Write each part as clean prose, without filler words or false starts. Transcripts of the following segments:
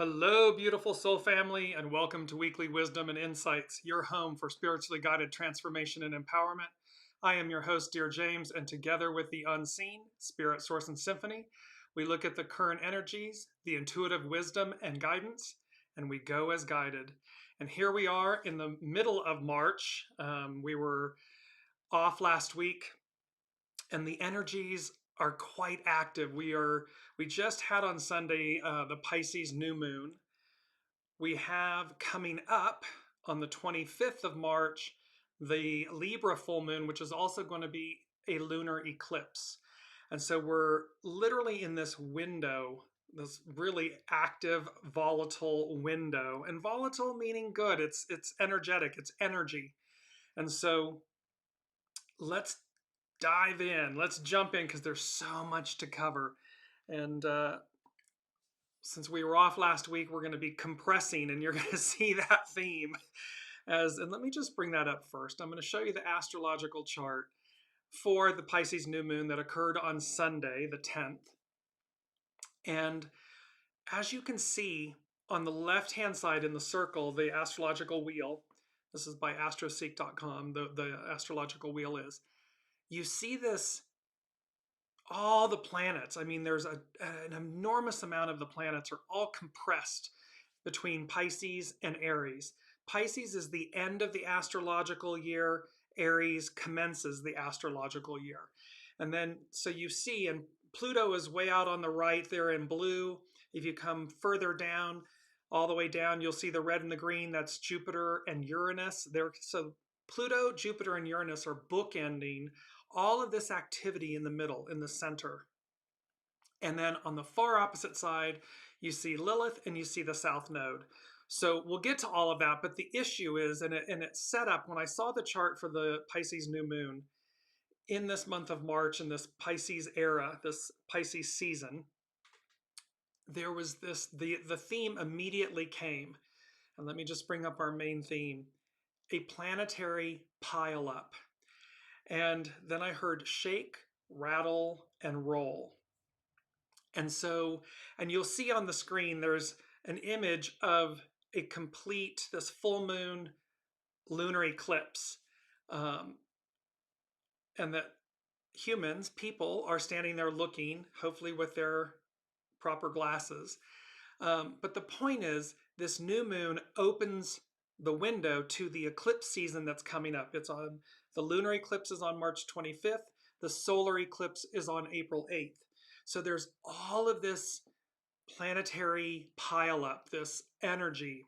Hello, beautiful soul family, and welcome to Weekly Wisdom and Insights, your home for spiritually guided transformation and empowerment. I am your host, Dearjames, and together with the unseen, Spirit, Source, and Symphony, we look at the current energies, the intuitive wisdom and guidance, and we go as guided. And here we are in the middle of March. We were off last week, and the energies are quite active. We just had on Sunday the Pisces new moon. We have coming up on the 25th of March the Libra full moon, which is also going to be a lunar eclipse. And so we're literally in this window, this really active, volatile window. And volatile meaning good. It's energetic, it's energy. And so let's dive in. Let's jump in because there's so much to cover. And since we were off last week, we're going to be compressing, and you're going to see that theme. And let me just bring that up first. I'm going to show you the astrological chart for the Pisces new moon that occurred on Sunday, the 10th. And as you can see on the left-hand side in the circle, the astrological wheel, this is by astroseek.com, the astrological wheel is, you see this, all the planets. I mean, there's an enormous amount of the planets are all compressed between Pisces and Aries. Pisces is the end of the astrological year. Aries commences the astrological year. And then, so you see, and Pluto is way out on the right there in blue. If you come further down, all the way down, you'll see the red and the green. That's Jupiter and Uranus. So Pluto, Jupiter, and Uranus are bookending all of this activity in the middle, in the center. And then on the far opposite side, you see Lilith and you see the South Node. So we'll get to all of that, but the issue is, and it's set up, when I saw the chart for the Pisces new moon, in this month of March, in this Pisces era, this Pisces season, there was this, the theme immediately came. And let me just bring up our main theme, a planetary pileup. And then I heard shake, rattle, and roll. And so, and you'll see on the screen, there's an image of a complete, this full moon lunar eclipse. And that humans, people, are standing there looking, hopefully with their proper glasses. But the point is, this new moon opens the window to the eclipse season that's coming up. It's on, the lunar eclipse is on March 25th. The solar eclipse is on April 8th. So there's all of this planetary pileup, this energy.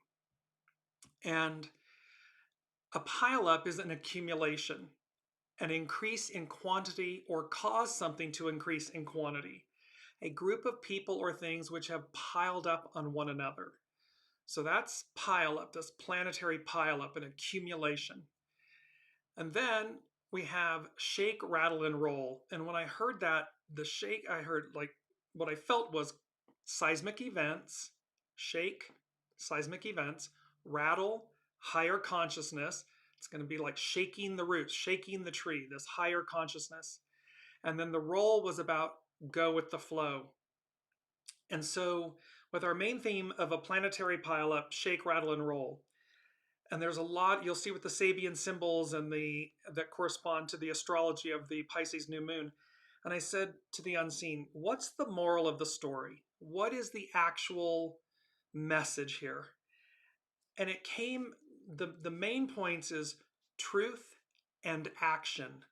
And a pileup is an accumulation, an increase in quantity, or cause something to increase in quantity. A group of people or things which have piled up on one another. So that's pileup, this planetary pileup, an accumulation. And then we have shake, rattle, and roll. And when I heard that, the shake, I heard, like, what I felt was seismic events, shake, seismic events, rattle, higher consciousness. It's going to be like shaking the roots, shaking the tree, this higher consciousness. And then the roll was about go with the flow. And so with our main theme of a planetary pileup, shake, rattle, and roll. And there's a lot you'll see with the Sabian symbols and that correspond to the astrology of the Pisces new moon. And I said to the unseen, what's the moral of the story? What is the actual message here? And it came, the main points is truth and action.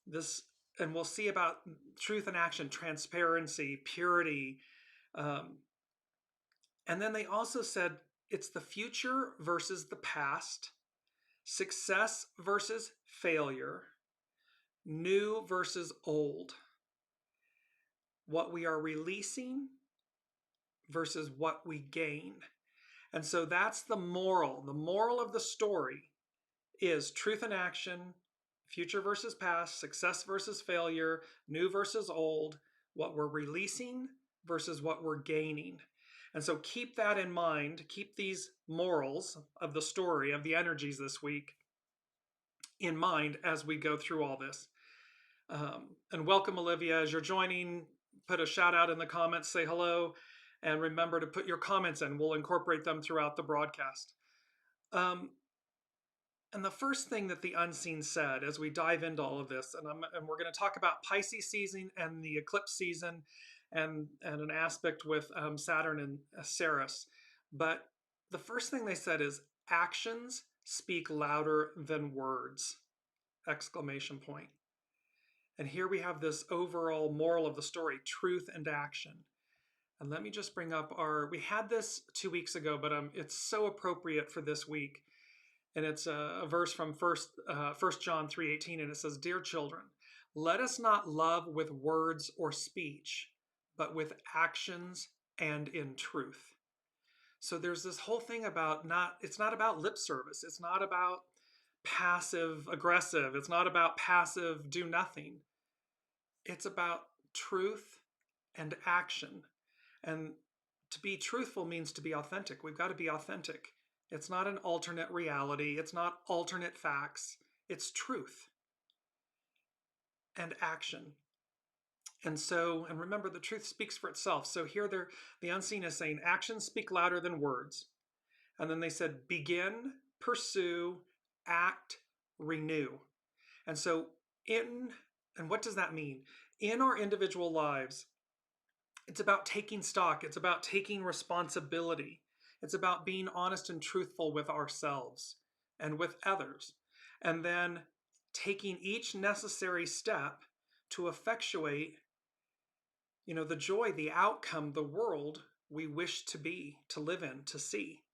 This, and we'll see about truth and action, transparency, purity. And then they also said it's the future versus the past, success versus failure, new versus old, what we are releasing versus what we gain. And so that's the moral. The moral of the story is truth and action, future versus past, success versus failure, new versus old, what we're releasing versus what we're gaining. And so keep that in mind. Keep these morals of the story, of the energies this week in mind as we go through all this. And welcome, Olivia, as you're joining. Put a shout out in the comments, say hello. And remember to put your comments in. We'll incorporate them throughout the broadcast. And the first thing that the unseen said as we dive into all of this, and we're going to talk about Pisces season and the eclipse season and an aspect with Saturn and Ceres. But the first thing they said is actions speak louder than words, exclamation point. And here we have this overall moral of the story, truth and action. And let me just bring up we had this 2 weeks ago, but it's so appropriate for this week. And it's a verse from First John 3:18, and it says, "Dear children, let us not love with words or speech, but with actions and in truth." So there's this whole thing about it's not about lip service. It's not about passive aggressive. It's not about passive do nothing. It's about truth and action. And to be truthful means to be authentic. We've got to be authentic. It's not an alternate reality. It's not alternate facts. It's truth and action. And remember, the truth speaks for itself. So here the unseen is saying actions speak louder than words. And then they said, begin, pursue, act, renew. And so and what does that mean? In our individual lives, it's about taking stock. It's about taking responsibility. It's about being honest and truthful with ourselves and with others. And then taking each necessary step to effectuate, the joy, the outcome, the world we wish to be, to live in, to see.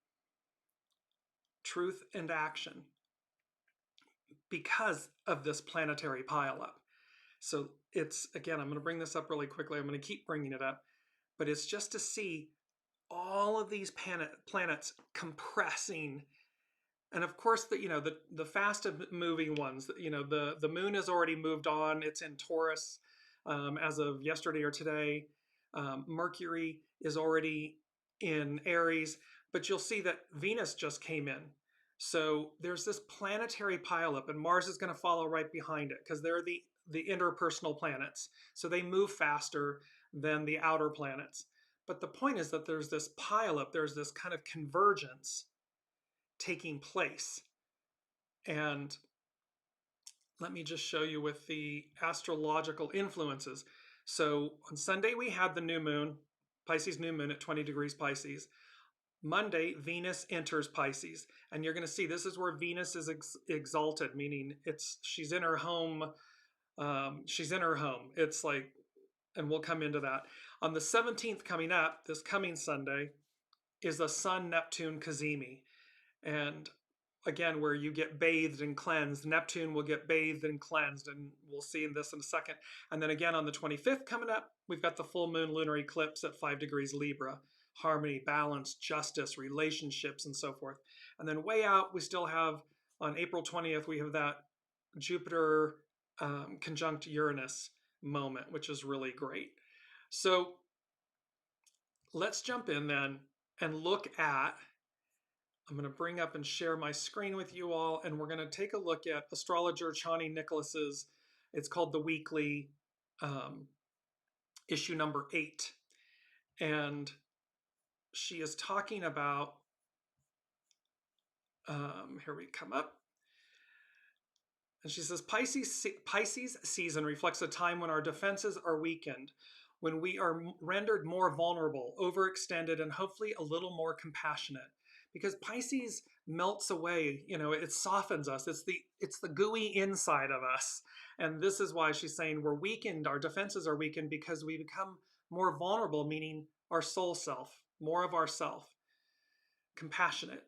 Truth and action. Because of this planetary pileup. So again, I'm going to bring this up really quickly. I'm going to keep bringing it up. But it's just to see all of these planets compressing. And of course, the fast moving ones, the moon has already moved on. It's in Taurus as of yesterday or today. Mercury is already in Aries, but you'll see that Venus just came in. So there's this planetary pileup, and Mars is going to follow right behind it because they're the interpersonal planets. So they move faster than the outer planets. But the point is that there's this pileup, there's this kind of convergence taking place. And let me just show you with the astrological influences. So on Sunday, we had the new moon, Pisces new moon at 20 degrees Pisces. Monday, Venus enters Pisces. And you're going to see this is where Venus is exalted, meaning she's in her home. She's in her home. It's like, and we'll come into that. On the 17th coming up, this coming Sunday, is a Sun-Neptune CAZIMI. And again, where you get bathed and cleansed. Neptune will get bathed and cleansed, and we'll see this in a second. And then again on the 25th coming up, we've got the full moon lunar eclipse at 5 degrees Libra. Harmony, balance, justice, relationships, and so forth. And then way out, we still have, on April 20th, we have that Jupiter conjunct Uranus moment, which is really great. So let's jump in then and look at, I'm going to bring up and share my screen with you all, and we're going to take a look at astrologer Chani Nicholas's, it's called The Weekly, issue number 8. And she is talking about, here we come up. And she says, Pisces season reflects a time when our defenses are weakened, when we are rendered more vulnerable, overextended, and hopefully a little more compassionate. Because Pisces melts away, it softens us. It's the gooey inside of us. And this is why she's saying we're weakened, our defenses are weakened because we become more vulnerable, meaning our soul self, more of ourself, compassionate.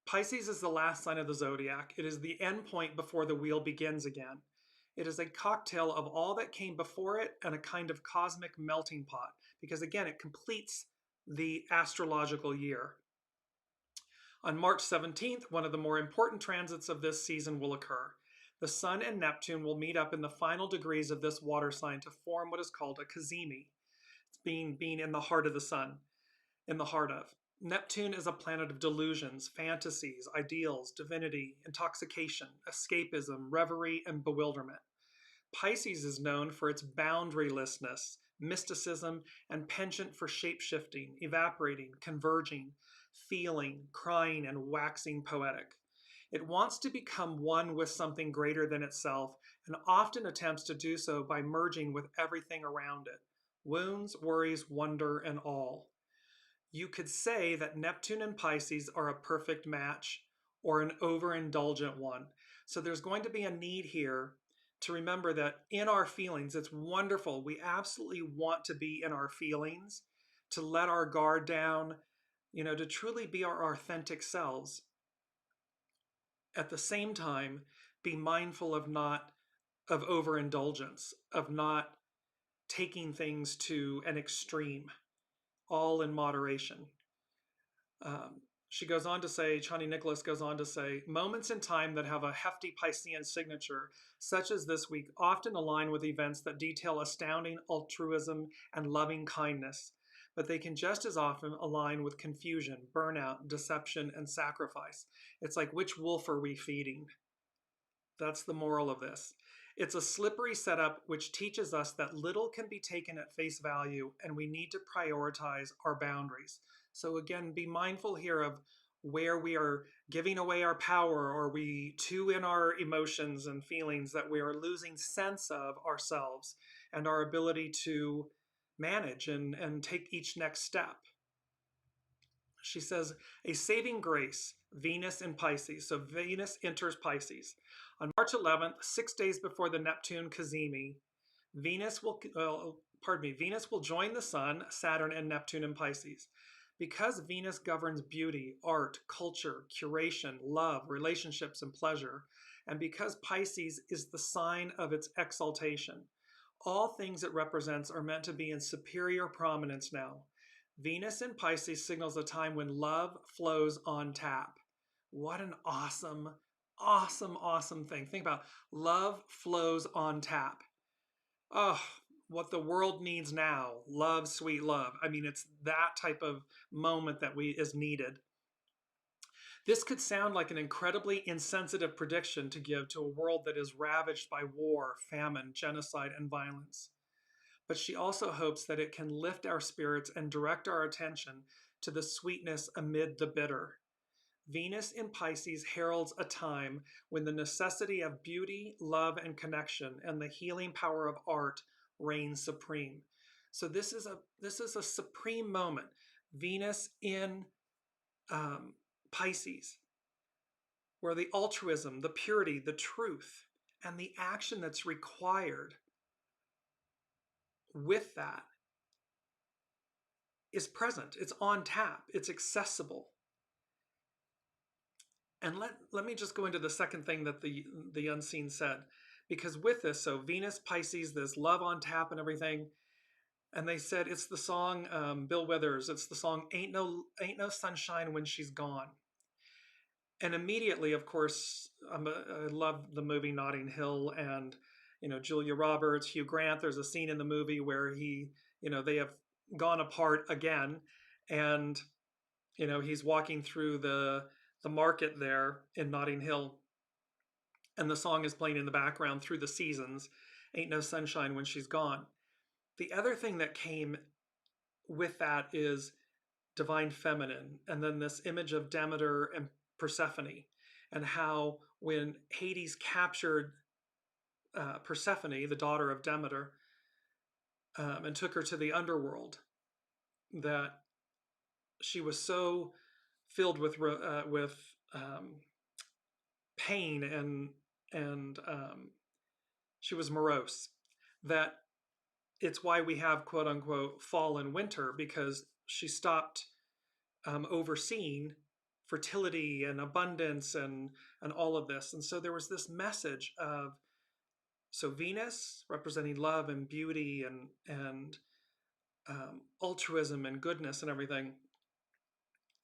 Pisces is the last sign of the zodiac. It is the end point before the wheel begins again. It is a cocktail of all that came before it and a kind of cosmic melting pot, because again, it completes the astrological year. On March 17th, one of the more important transits of this season will occur. The Sun and Neptune will meet up in the final degrees of this water sign to form what is called a CAZIMI. It's being in the heart of the Sun, in the heart of. Neptune is a planet of delusions, fantasies, ideals, divinity, intoxication, escapism, reverie, and bewilderment. Pisces is known for its boundarylessness, mysticism, and penchant for shape-shifting, evaporating, converging, feeling, crying, and waxing poetic. It wants to become one with something greater than itself and often attempts to do so by merging with everything around it. Wounds, worries, wonder, and all. You could say that Neptune and Pisces are a perfect match or an overindulgent one. So there's going to be a need here to remember that in our feelings, it's wonderful. We absolutely want to be in our feelings, to let our guard down, to truly be our authentic selves. At the same time, be mindful of overindulgence, of not taking things to an extreme, all in moderation. She goes on to say, Chani Nicholas goes on to say, moments in time that have a hefty Piscean signature, such as this week, often align with events that detail astounding altruism and loving kindness, but they can just as often align with confusion, burnout, deception, and sacrifice. It's like, which wolf are we feeding? That's the moral of this. It's a slippery setup which teaches us that little can be taken at face value and we need to prioritize our boundaries. So again, be mindful here of where we are giving away our power, or we too in our emotions and feelings that we are losing sense of ourselves and our ability to manage and take each next step. She says, a saving grace, Venus in Pisces. So Venus enters Pisces. On March 11th, 6 days before the Neptune CAZIMI, Venus will join the Sun, Saturn, and Neptune in Pisces. Because Venus governs beauty, art, culture, curation, love, relationships, and pleasure, and because Pisces is the sign of its exaltation, all things it represents are meant to be in superior prominence now. Venus in Pisces signals a time when love flows on tap. What an awesome, awesome, awesome thing. Think about love flows on tap. Oh, what the world needs now. Love, sweet love. I mean, it's that type of moment that is needed. This could sound like an incredibly insensitive prediction to give to a world that is ravaged by war, famine, genocide, and violence. But she also hopes that it can lift our spirits and direct our attention to the sweetness amid the bitter. Venus in Pisces heralds a time when the necessity of beauty, love, and connection and the healing power of art reigns supreme. So this is a supreme moment. Venus in Pisces, where the altruism, the purity, the truth, and the action that's required with that is present. It's on tap. It's accessible. And let me just go into the second thing that the unseen said, because with this, so Venus, Pisces, this love on tap and everything, and they said it's the song Bill Withers. It's the song "Ain't No Sunshine When She's Gone." And immediately, of course, I love the movie Notting Hill, and Julia Roberts, Hugh Grant. There's a scene in the movie where they have gone apart again, and he's walking through the market there in Notting Hill, and the song is playing in the background through the seasons. Ain't no sunshine when she's gone. The other thing that came with that is divine feminine, and then this image of Demeter and Persephone, and how when Hades captured Persephone, the daughter of Demeter, and took her to the underworld, that she was so filled with pain and she was morose, that it's why we have quote unquote fall and winter, because she stopped overseeing fertility and abundance and all of this. And so there was this message of, so Venus representing love and beauty and altruism and goodness and everything,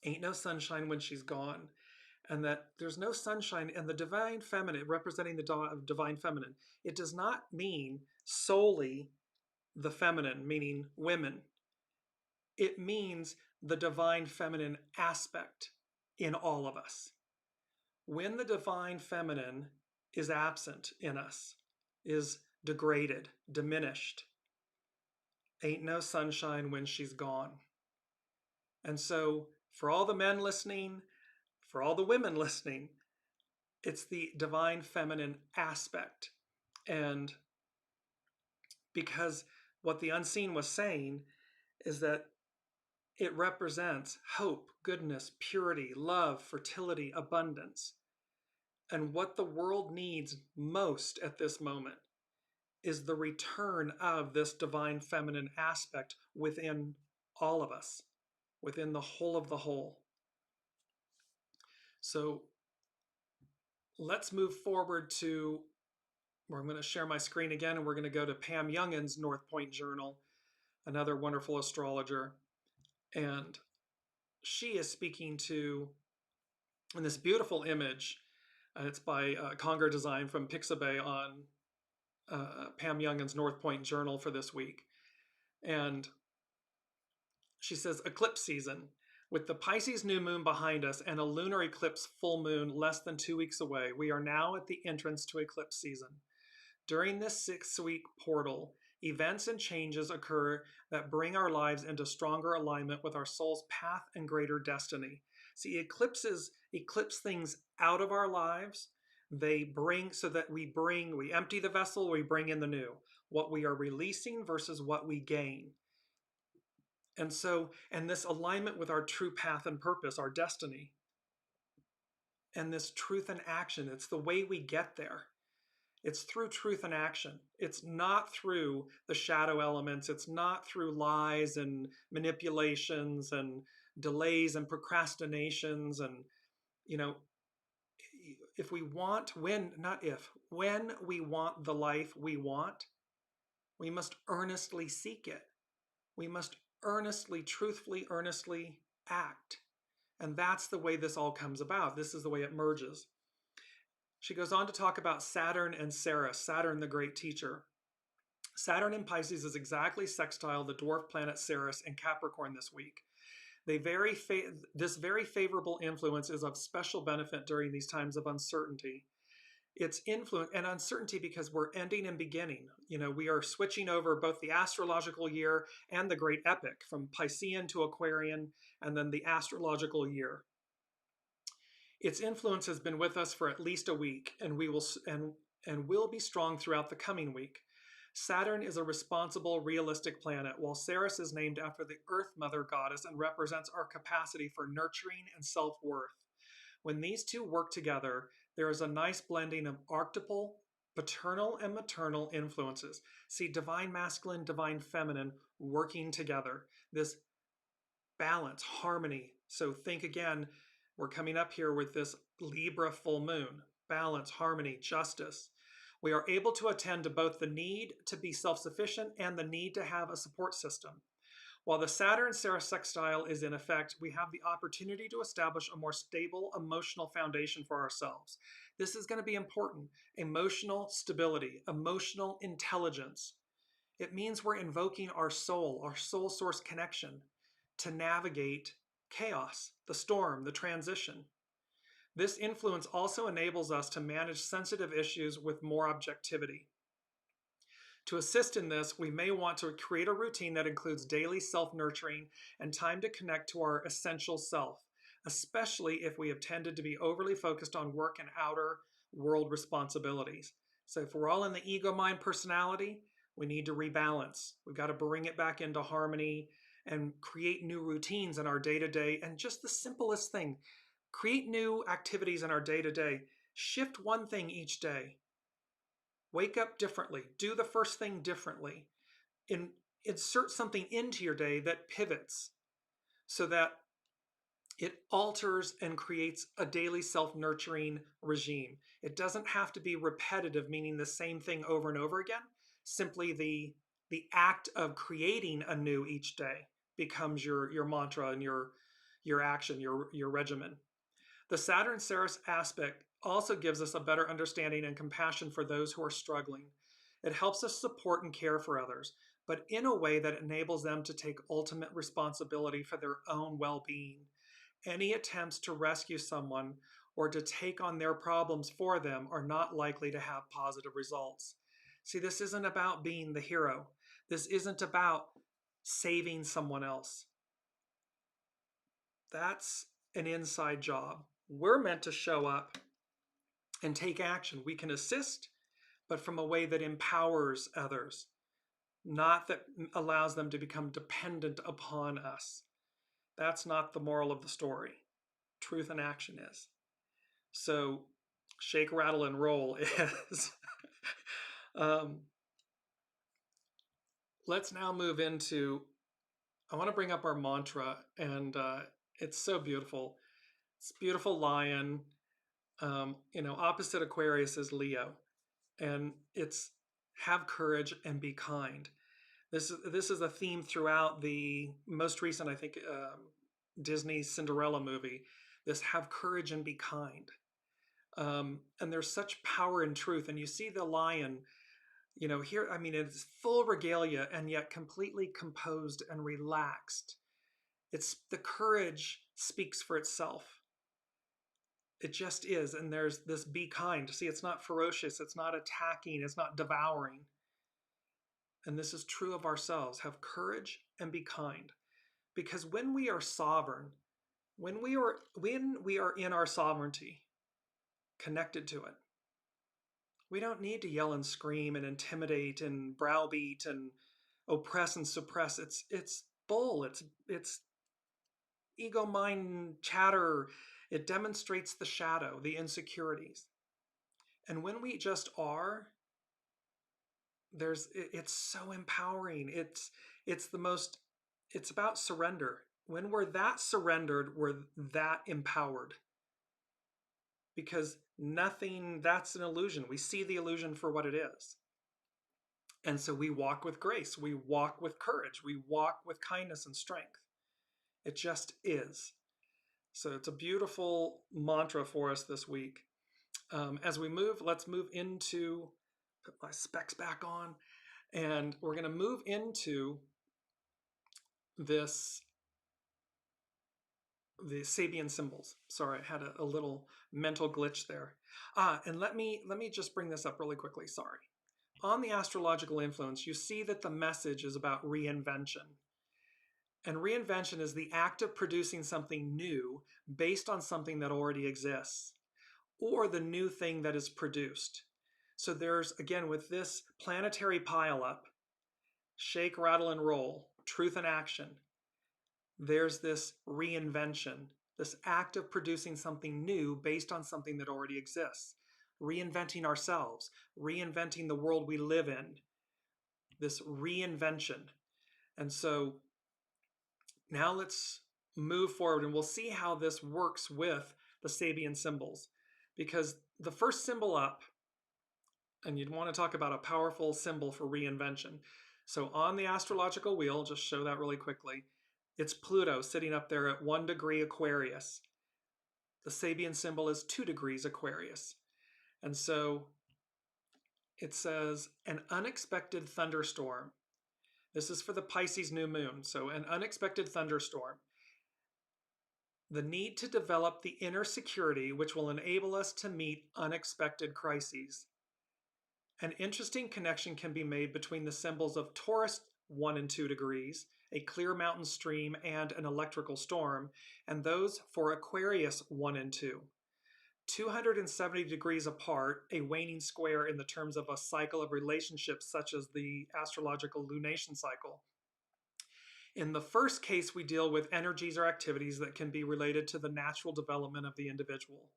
ain't no sunshine when she's gone. And that there's no sunshine, and the divine feminine, representing the divine feminine, it does not mean solely the feminine, meaning women. It means the divine feminine aspect in all of us. When the divine feminine is absent in us, is degraded, diminished, ain't no sunshine when she's gone. And so, for all the men listening, for all the women listening, it's the divine feminine aspect. And because what the unseen was saying is that it represents hope, goodness, purity, love, fertility, abundance. And what the world needs most at this moment is the return of this divine feminine aspect within all of us, within the whole of the whole. So let's move forward to where I'm going to share my screen again, and we're going to go to Pam Youngin's North Point Journal, another wonderful astrologer. And she is speaking to, in this beautiful image, it's by Conger Design from Pixabay on Pam Youngin's North Point Journal for this week. And she says, eclipse season. With the Pisces new moon behind us and a lunar eclipse full moon less than 2 weeks away, we are now at the entrance to eclipse season. During this 6-week portal, events and changes occur that bring our lives into stronger alignment with our soul's path and greater destiny. See, eclipses eclipse things out of our lives. They bring, so that we empty the vessel, we bring in the new. What we are releasing versus what we gain. And so, and this alignment with our true path and purpose, our destiny, and this truth and action, it's the way we get there. It's through truth and action. It's not through the shadow elements. It's not through lies and manipulations and delays and procrastinations. And, you know, if we want, when we want the life we want, we must earnestly seek it. We must earnestly, truthfully, earnestly act. And that's the way this all comes about. This is the way it merges. She goes on to talk about Saturn and Ceres, Saturn the great teacher. Saturn in Pisces is exactly sextile the dwarf planet Ceres in Capricorn this week. This very favorable influence is of special benefit during these times of uncertainty. It's influence and uncertainty because we're ending and beginning. You know, we are switching over both the astrological year and the great epic from Piscean to Aquarian, and then the astrological year. Its influence has been with us for at least a week, and will be strong throughout the coming week. Saturn is a responsible, realistic planet, while Ceres is named after the Earth Mother goddess and represents our capacity for nurturing and self-worth. When these two work together, there is a nice blending of archetypal, paternal, and maternal influences. See, divine masculine, divine feminine working together. This balance, harmony. So think again, we're coming up here with this Libra full moon. Balance, harmony, justice. We are able to attend to both the need to be self-sufficient and the need to have a support system. While the Saturn-Ceres sextile is in effect, we have the opportunity to establish a more stable emotional foundation for ourselves. This is going to be important. Emotional stability, emotional intelligence. It means we're invoking our soul source connection to navigate chaos, the storm, the transition. This influence also enables us to manage sensitive issues with more objectivity. To assist in this, we may want to create a routine that includes daily self-nurturing and time to connect to our essential self, especially if we have tended to be overly focused on work and outer world responsibilities. So if we're all in the ego mind personality, we need to rebalance. We've got to bring it back into harmony and create new routines in our day-to-day. And just the simplest thing, create new activities in our day-to-day. Shift one thing each day. Wake up differently. Do the first thing differently. Insert something into your day that pivots so that it alters and creates a daily self-nurturing regime. It doesn't have to be repetitive, meaning the same thing over and over again. Simply the act of creating anew each day becomes your mantra and your action, your regimen. The Saturn-Ceres aspect also gives us a better understanding and compassion for those who are struggling. It helps us support and care for others, but in a way that enables them to take ultimate responsibility for their own well-being. Any attempts to rescue someone or to take on their problems for them are not likely to have positive results. See, this isn't about being the hero. This isn't about saving someone else. That's an inside job. We're meant to show up and take action. We can assist, but from a way that empowers others, not that allows them to become dependent upon us. That's not the moral of the story. Truth and action is. So, shake, rattle, and roll is. Let's now move into. I want to bring up our mantra, and it's so beautiful. It's beautiful lion. Opposite Aquarius is Leo, and it's have courage and be kind. This is a theme throughout the most recent, I think, Disney Cinderella movie. This have courage and be kind. And there's such power in truth. And you see the lion, here, I mean, it's full regalia and yet completely composed and relaxed. It's the courage speaks for itself. It just is. And there's this be kind. See, it's not ferocious. It's not attacking. It's not devouring. And this is true of ourselves. Have courage and be kind. Because when we are sovereign, when we are in our sovereignty, connected to it, we don't need to yell and scream and intimidate and browbeat and oppress and suppress. It's bull. It's ego mind chatter. It demonstrates the shadow, the insecurities. And when we just are, it's so empowering. It's about surrender. When we're that surrendered, we're that empowered. Because that's an illusion. We see the illusion for what it is. And so we walk with grace. We walk with courage. We walk with kindness and strength. It just is. So it's a beautiful mantra for us this week. As we move, let's move into, put my specs back on, and we're going to move into the Sabian symbols. Sorry, I had a little mental glitch there. And let me just bring this up really quickly. Sorry. On the astrological influence, you see that the message is about reinvention. And reinvention is the act of producing something new based on something that already exists, or the new thing that is produced. So there's, again, with this planetary pileup, shake, rattle, and roll, truth and action, there's this reinvention, this act of producing something new based on something that already exists, reinventing ourselves, reinventing the world we live in, this reinvention. And so now let's move forward, and we'll see how this works with the Sabian symbols. Because the first symbol up, and you'd want to talk about a powerful symbol for reinvention. So on the astrological wheel, just show that really quickly, it's Pluto sitting up there at 1 degree Aquarius. The Sabian symbol is 2 degrees Aquarius. And so it says, an unexpected thunderstorm. This is for the Pisces new moon. So an unexpected thunderstorm. The need to develop the inner security which will enable us to meet unexpected crises. An interesting connection can be made between the symbols of Taurus 1 and 2 degrees, a clear mountain stream, and an electrical storm, and those for Aquarius 1 and 2. 270 degrees apart, a waning square in the terms of a cycle of relationships such as the astrological lunation cycle. In the first case, we deal with energies or activities that can be related to the natural development of the individual.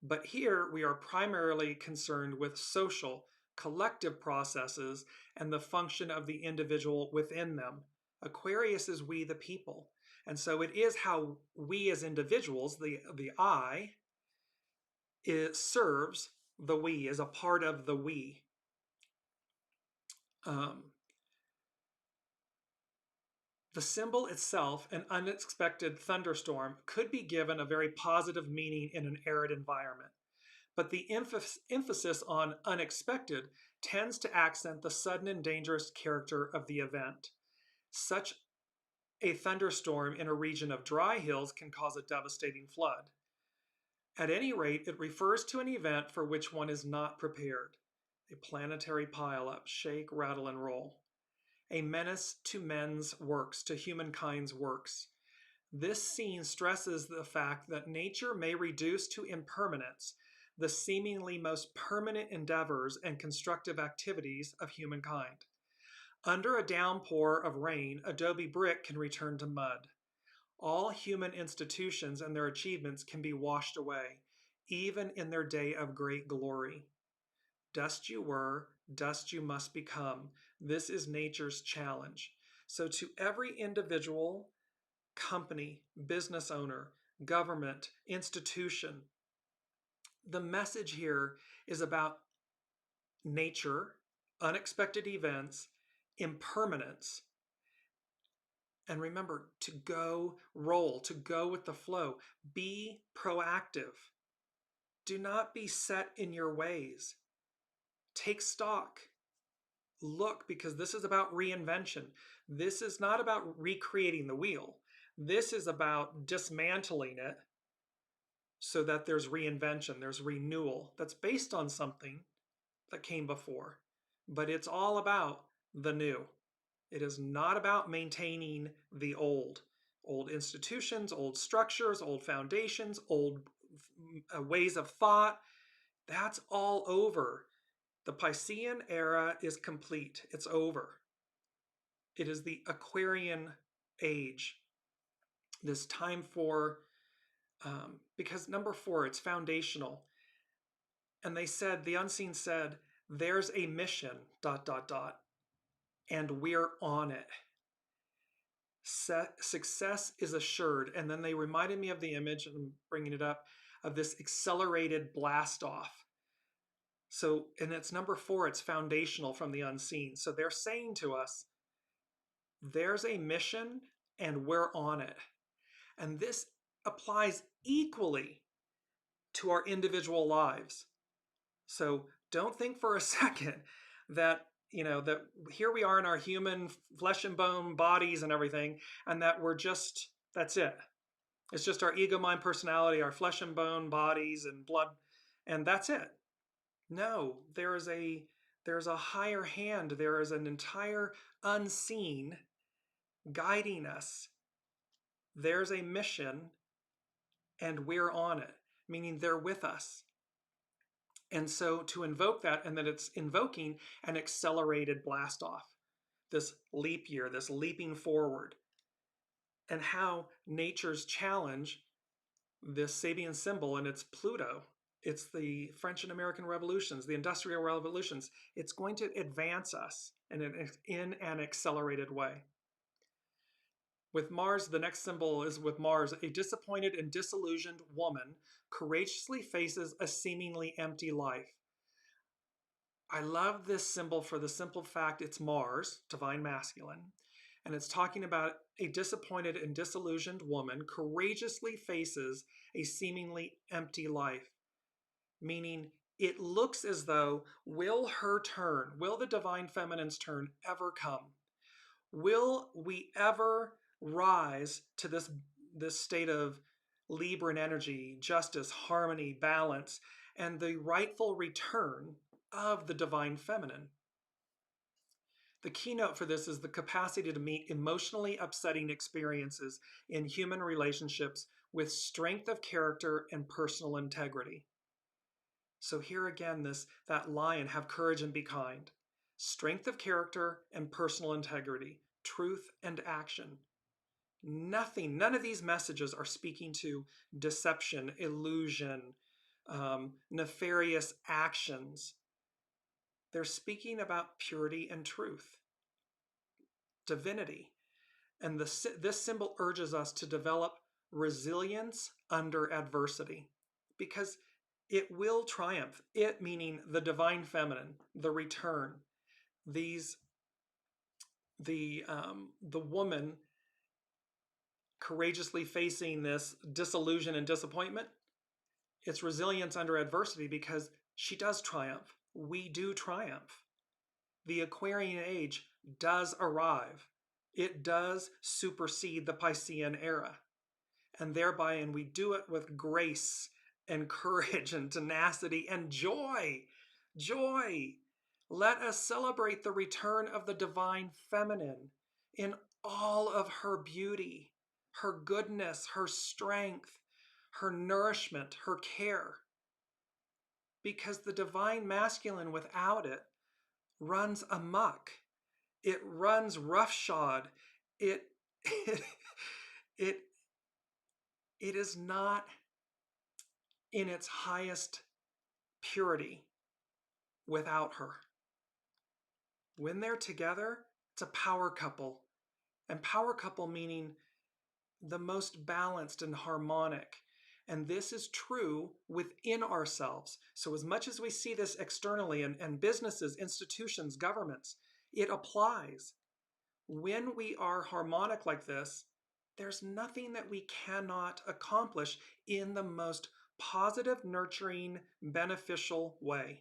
But here, we are primarily concerned with social, collective processes and the function of the individual within them. Aquarius is we the people. And so it is how we as individuals, the I, it serves the we, is a part of the we. The symbol itself, an unexpected thunderstorm, could be given a very positive meaning in an arid environment. But the emphasis on unexpected tends to accent the sudden and dangerous character of the event. Such a thunderstorm in a region of dry hills can cause a devastating flood. At any rate, it refers to an event for which one is not prepared. A planetary pileup, shake, rattle, and roll. a menace to men's works, to humankind's works. This scene stresses the fact that nature may reduce to impermanence the seemingly most permanent endeavors and constructive activities of humankind. Under a downpour of rain, adobe brick can return to mud. All human institutions and their achievements can be washed away, even in their day of great glory. Dust you were, dust you must become. This is nature's challenge. So, to every individual, company, business owner, government, institution, the message here is about nature, unexpected events, impermanence. And remember to go roll, to go with the flow. Be proactive. Do not be set in your ways. Take stock. Look, because this is about reinvention. This is not about recreating the wheel. This is about dismantling it so that there's reinvention, there's renewal that's based on something that came before. But it's all about the new. It is not about maintaining the old. Old institutions, old structures, old foundations, old ways of thought. That's all over. The Piscean era is complete. It's over. It is the Aquarian age. This time for, because number 4, it's foundational. And they said, the unseen said, there's a mission, ... and we're on it. Success is assured. And then they reminded me of the image, and I'm bringing it up, of this accelerated blast off. So, and it's number 4, it's foundational from the unseen. So they're saying to us, there's a mission and we're on it. And this applies equally to our individual lives. So don't think for a second that, that here we are in our human flesh and bone bodies and everything, and that that's it. It's just our ego, mind, personality, our flesh and bone bodies and blood, and that's it. No, there's a higher hand. There is an entire unseen guiding us. There's a mission and we're on it, meaning they're with us. And so to invoke that, and that it's invoking an accelerated blast off, this leap year, this leaping forward, and how nature's challenge, this Sabian symbol, and it's Pluto. It's the French and American revolutions, the industrial revolutions. It's going to advance us in an accelerated way. With Mars, the next symbol is with Mars. A disappointed and disillusioned woman courageously faces a seemingly empty life. I love this symbol for the simple fact it's Mars, divine masculine, and it's talking about a disappointed and disillusioned woman courageously faces a seemingly empty life, meaning it looks as though, will the divine feminine's turn ever come? Will we ever rise to this state of Libran energy, justice, harmony, balance, and the rightful return of the divine feminine? The keynote for this is the capacity to meet emotionally upsetting experiences in human relationships with strength of character and personal integrity. So here again, that lion, have courage and be kind. Strength of character and personal integrity, truth and action. None of these messages are speaking to deception, illusion, nefarious actions. They're speaking about purity and truth, divinity. And this symbol urges us to develop resilience under adversity, because it will triumph. It meaning the divine feminine, the return. The woman courageously facing this disillusion and disappointment. It's resilience under adversity, because she does triumph. We do triumph. The Aquarian age does arrive. It does supersede the Piscean era. And we do it with grace and courage and tenacity and joy. Joy. Let us celebrate the return of the divine feminine in all of her beauty, her goodness, her strength, her nourishment, her care. Because the divine masculine without it runs amok. It runs roughshod. It, it, it, it is not in its highest purity without her. When they're together, it's a power couple. And power couple meaning the most balanced and harmonic. And this is true within ourselves. So as much as we see this externally and businesses, institutions, governments, it applies. When we are harmonic like this, there's nothing that we cannot accomplish in the most positive, nurturing, beneficial way.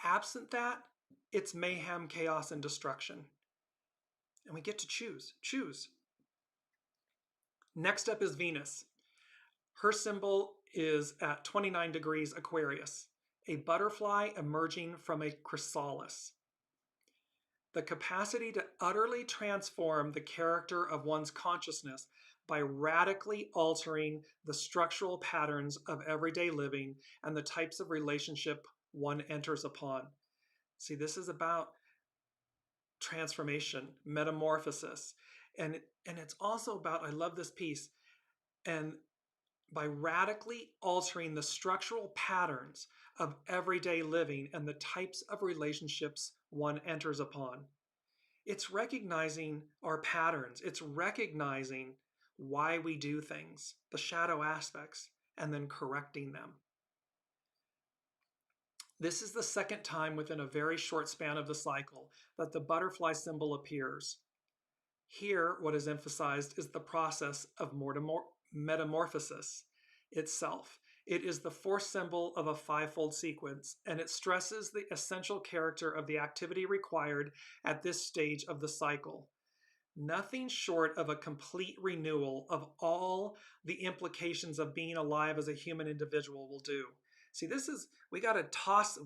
Absent that, it's mayhem, chaos, and destruction. And we get to choose. Choose. Next up is Venus. Her symbol is at 29 degrees Aquarius, a butterfly emerging from a chrysalis. The capacity to utterly transform the character of one's consciousness by radically altering the structural patterns of everyday living and the types of relationship one enters upon. See, this is about transformation, metamorphosis. And it's also about, I love this piece, and by radically altering the structural patterns of everyday living and the types of relationships one enters upon. It's recognizing our patterns. It's recognizing why we do things, the shadow aspects, and then correcting them. This is the second time within a very short span of the cycle that the butterfly symbol appears. Here, what is emphasized is the process of metamorphosis itself. It is the fourth symbol of a fivefold sequence, and it stresses the essential character of the activity required at this stage of the cycle. Nothing short of a complete renewal of all the implications of being alive as a human individual will do. See, we got to toss,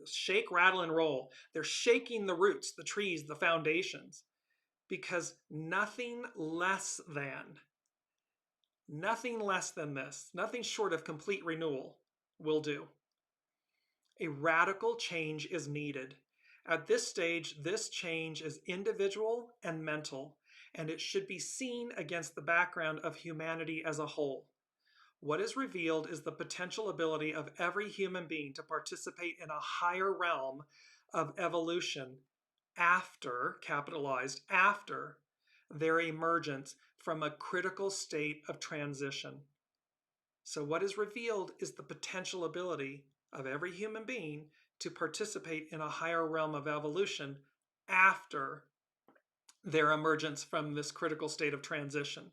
shake, rattle, and roll. They're shaking the roots, the trees, the foundations, because nothing less than this, nothing short of complete renewal will do. A radical change is needed. At this stage, this change is individual and mental, and it should be seen against the background of humanity as a whole. What is revealed is the potential ability of every human being to participate in a higher realm of evolution after, capitalized, after their emergence from a critical state of transition. So what is revealed is the potential ability of every human being to participate in a higher realm of evolution after their emergence from this critical state of transition.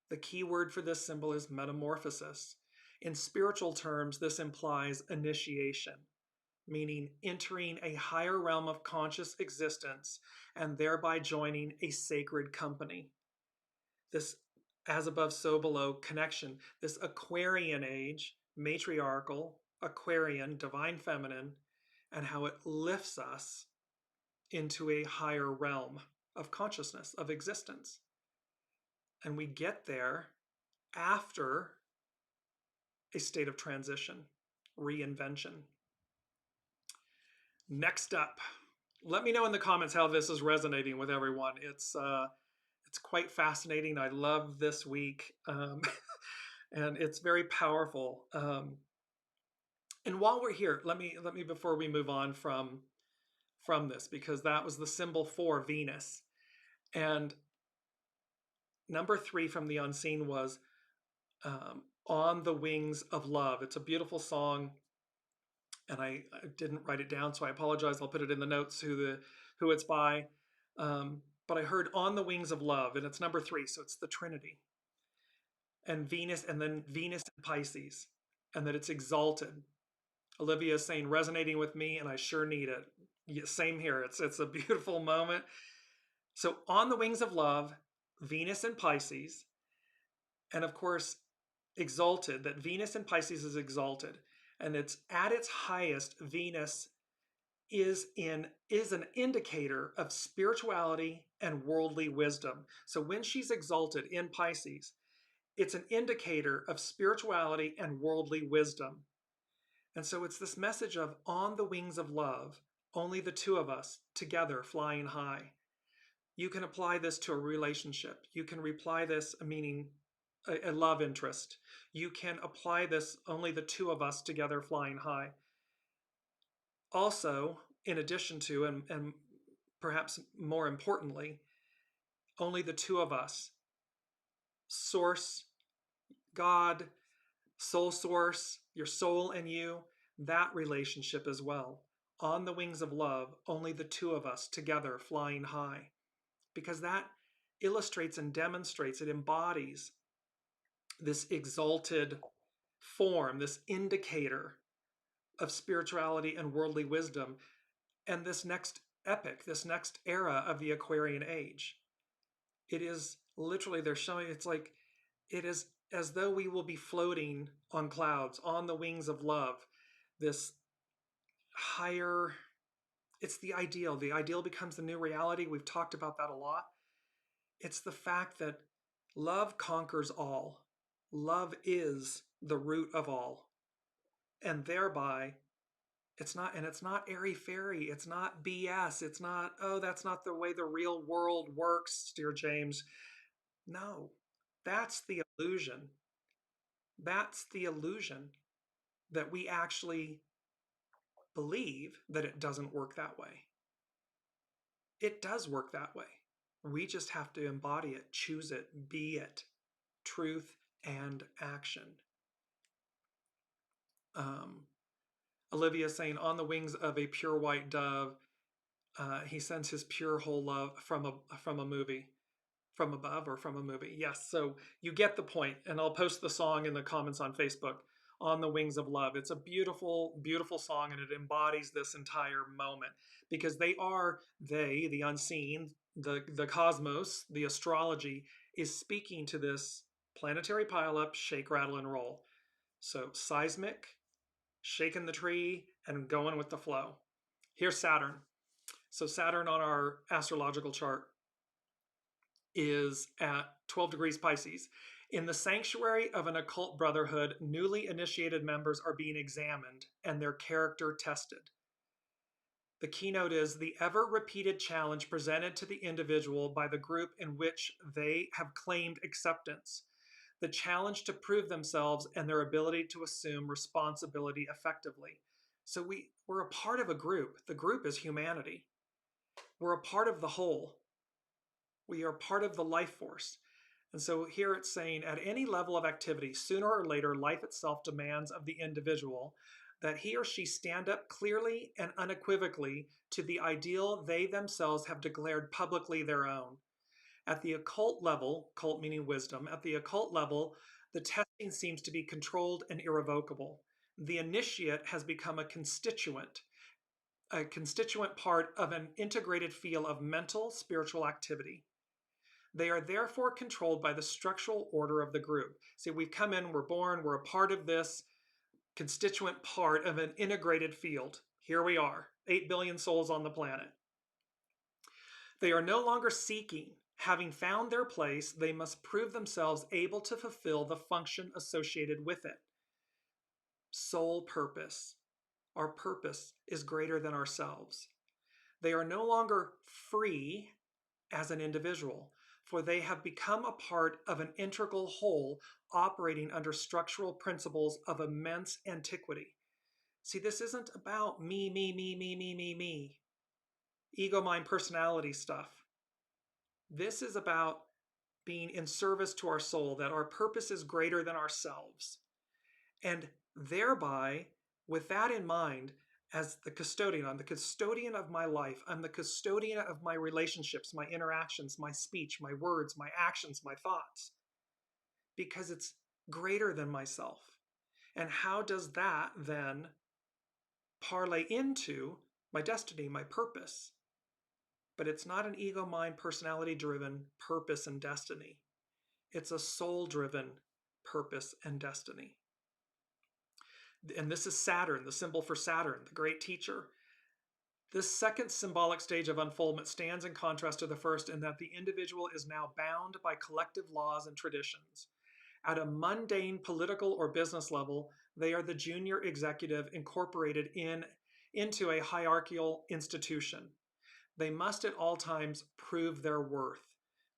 The key word for this symbol is metamorphosis. In spiritual terms, this implies initiation, meaning entering a higher realm of conscious existence and thereby joining a sacred company. This as above, so below connection, this Aquarian age, matriarchal, Aquarian, divine feminine, and how it lifts us into a higher realm of consciousness, of existence. And we get there after a state of transition, reinvention. Next up, let me know in the comments how this is resonating with everyone. It's quite fascinating. I love this week, and it's very powerful. And while we're here, let me before we move on from this, because that was the symbol for Venus, and number 3 from the unseen was "On the Wings of Love." It's a beautiful song, and I didn't write it down, so I apologize. I'll put it in the notes who it's by. But I heard "On the Wings of Love," and it's number 3, so it's the Trinity. And Venus, and then Venus in Pisces, and that it's exalted. Olivia is saying, resonating with me, and I sure need it. Yeah, same here. It's a beautiful moment. So "On the Wings of Love," Venus in Pisces, and of course, exalted, that Venus in Pisces is exalted. And it's at its highest, Venus is an indicator of spirituality and worldly wisdom. So when she's exalted in Pisces, it's an indicator of spirituality and worldly wisdom. And so it's this message of on the wings of love, only the two of us together flying high. You can apply this to a relationship. You can apply this, meaning a love interest. You can apply this only the two of us together flying high. Also, in addition to, and perhaps more importantly, only the two of us, source, God, soul source, your soul and you, that relationship as well. On the wings of love, only the two of us together flying high. Because that illustrates and demonstrates, it embodies this exalted form, this indicator of spirituality and worldly wisdom, and this next epoch, this next era of the Aquarian age. It is literally, they're showing, it's like, it is as though we will be floating on clouds, on the wings of love. This higher, it's the ideal. The ideal becomes the new reality. We've talked about that a lot. It's the fact that love conquers all. Love is the root of all. And thereby, it's not airy-fairy. It's not BS. It's not, oh, that's not the way the real world works, Dearjames. No, that's the illusion. That's the illusion that we actually believe that it doesn't work that way. It does work that way. We just have to embody it, choose it, be it. Truth and action. Olivia saying, on the wings of a pure white dove, he sends his pure whole love from a movie, from above or from a movie. Yes, so you get the point, and I'll post the song in the comments on Facebook. On the Wings of Love. It's a beautiful, beautiful song, and it embodies this entire moment because the unseen, the cosmos, the astrology is speaking to this planetary pileup, shake, rattle, and roll. So seismic, shaking the tree, and going with the flow. Here's Saturn. So Saturn on our astrological chart is at 12 degrees Pisces. In the sanctuary of an occult brotherhood, newly initiated members are being examined and their character tested. The keynote is the ever-repeated challenge presented to the individual by the group in which they have claimed acceptance. The challenge to prove themselves and their ability to assume responsibility effectively. So we're a part of a group. The group is humanity. We're a part of the whole. We are part of the life force. And so here it's saying at any level of activity, sooner or later, life itself demands of the individual that he or she stand up clearly and unequivocally to the ideal they themselves have declared publicly their own. At the occult level, cult meaning wisdom, at the occult level, the testing seems to be controlled and irrevocable. The initiate has become a constituent part of an integrated field of mental, spiritual activity. They are therefore controlled by the structural order of the group. See, we've come in, we're born, we're a part of this constituent part of an integrated field. Here we are, 8 billion souls on the planet. They are no longer seeking. Having found their place, they must prove themselves able to fulfill the function associated with it. Soul purpose. Our purpose is greater than ourselves. They are no longer free as an individual, for they have become a part of an integral whole operating under structural principles of immense antiquity. See, this isn't about me, ego, mind, personality stuff. This is about being in service to our soul, that our purpose is greater than ourselves. And thereby, with that in mind, as the custodian, I'm the custodian of my life. I'm the custodian of my relationships, my interactions, my speech, my words, my actions, my thoughts, because it's greater than myself. And how does that then parlay into my destiny, my purpose? But it's not an ego, mind, personality driven purpose and destiny. It's a soul driven purpose and destiny. And this is Saturn, the symbol for Saturn, the great teacher. This second symbolic stage of unfoldment stands in contrast to the first in that the individual is now bound by collective laws and traditions. At a mundane political or business level, they are the junior executive incorporated into a hierarchical institution. They must at all times prove their worth.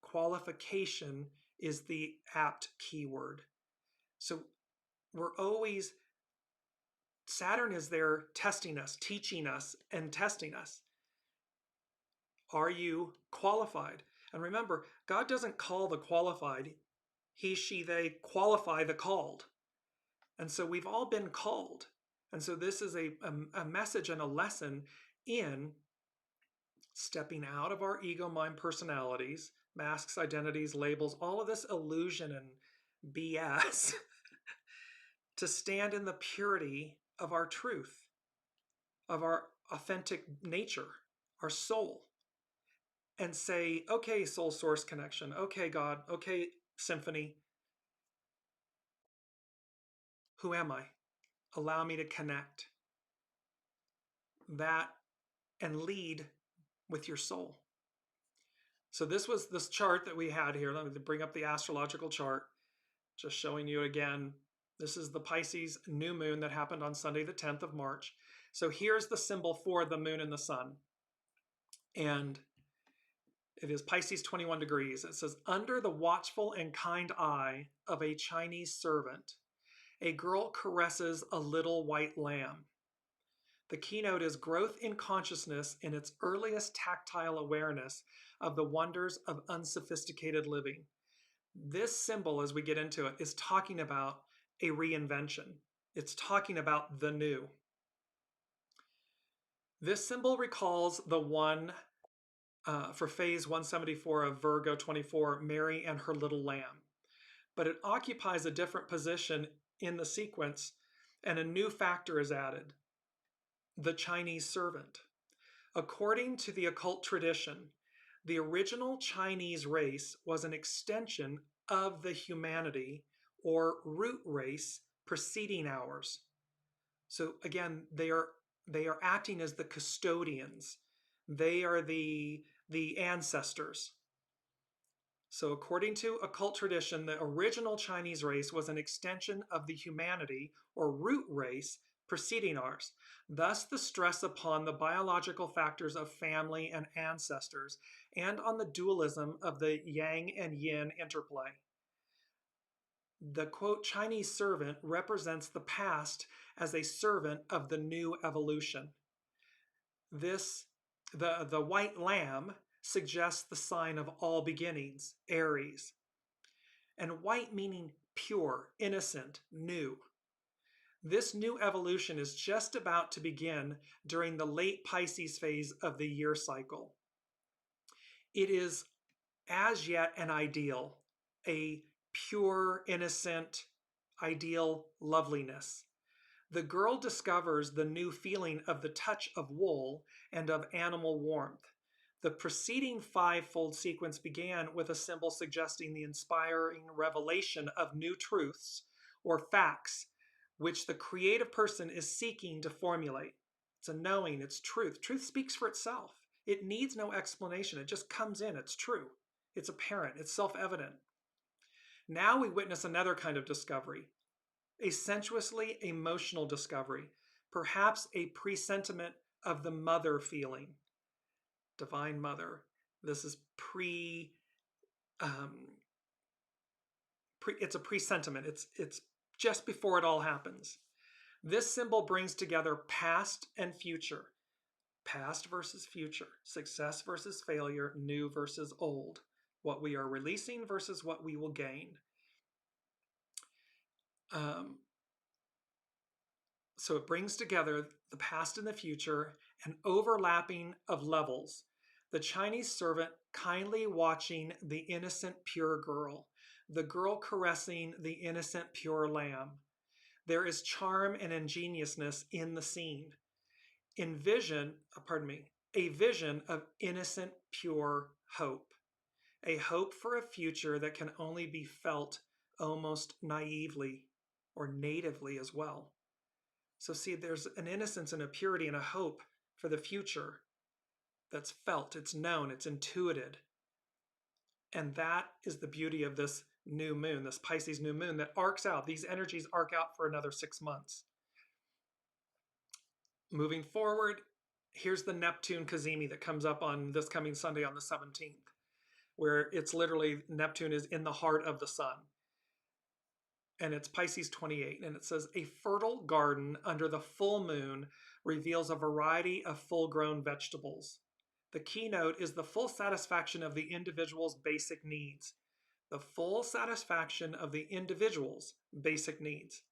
Qualification is the apt keyword. So we're always, Saturn is there testing us, teaching us, and testing us. Are you qualified? And remember, God doesn't call the qualified. He, she, they qualify the called. And so we've all been called. And so this is a message and a lesson in stepping out of our ego mind personalities, masks, identities, labels, all of this illusion and BS to stand in the purity of our truth, of our authentic nature, our soul, and say, okay, soul source connection, okay, God, okay, symphony, who am I? Allow me to connect that and lead with your soul. So this was this chart that we had here. Let me bring up the astrological chart, just showing you again. This is the Pisces new moon that happened on Sunday, the 10th of March. So here's the symbol for the moon and the sun. And it is Pisces 21 degrees. It says, under the watchful and kind eye of a Chinese servant, a girl caresses a little white lamb. The keynote is growth in consciousness in its earliest tactile awareness of the wonders of unsophisticated living. This symbol, as we get into it, is talking about a reinvention. It's talking about the new. This symbol recalls the one for phase 174 of Virgo 24, Mary and her little lamb. But it occupies a different position in the sequence, and a new factor is added, the Chinese servant. According to the occult tradition, the original Chinese race was an extension of the humanity or root race preceding ours. So again, they are acting as the custodians. They are the ancestors. So according to occult tradition, the original Chinese race was an extension of the humanity or root race preceding ours. Thus, the stress upon the biological factors of family and ancestors and on the dualism of the yang and yin interplay. The quote Chinese servant represents the past as a servant of the new evolution. The white lamb suggests the sign of all beginnings, Aries. And white meaning pure, innocent, new. This new evolution is just about to begin during the late Pisces phase of the year cycle. It is as yet an ideal, a pure, innocent, ideal loveliness. The girl discovers the new feeling of the touch of wool and of animal warmth. The preceding five-fold sequence began with a symbol suggesting the inspiring revelation of new truths or facts, which the creative person is seeking to formulate. It's a knowing, it's truth. Truth speaks for itself. It needs no explanation. It just comes in. It's true. It's apparent. It's self-evident. Now we witness another kind of discovery, a sensuously emotional discovery, perhaps a presentiment of the mother feeling. Divine Mother. This is it's a presentiment. It's just before it all happens. This symbol brings together past and future. Past versus future. Success versus failure. New versus old. What we are releasing versus what we will gain. So it brings together the past and the future, an overlapping of levels. The Chinese servant kindly watching the innocent pure girl, the girl caressing the innocent pure lamb. There is charm and ingenuousness in the scene. A vision of innocent pure hope. A hope for a future that can only be felt almost naively or natively as well. So see, there's an innocence and a purity and a hope for the future that's felt, it's known, it's intuited. And that is the beauty of this new moon, this Pisces new moon that arcs out. These energies arc out for another 6 months. Moving forward, here's the Neptune CAZIMI that comes up on this coming Sunday on the 17th, where it's literally Neptune is in the heart of the sun. And it's Pisces 28, and it says, a fertile garden under the full moon reveals a variety of full-grown vegetables. The keynote is the full satisfaction of the individual's basic needs. The full satisfaction of the individual's basic needs.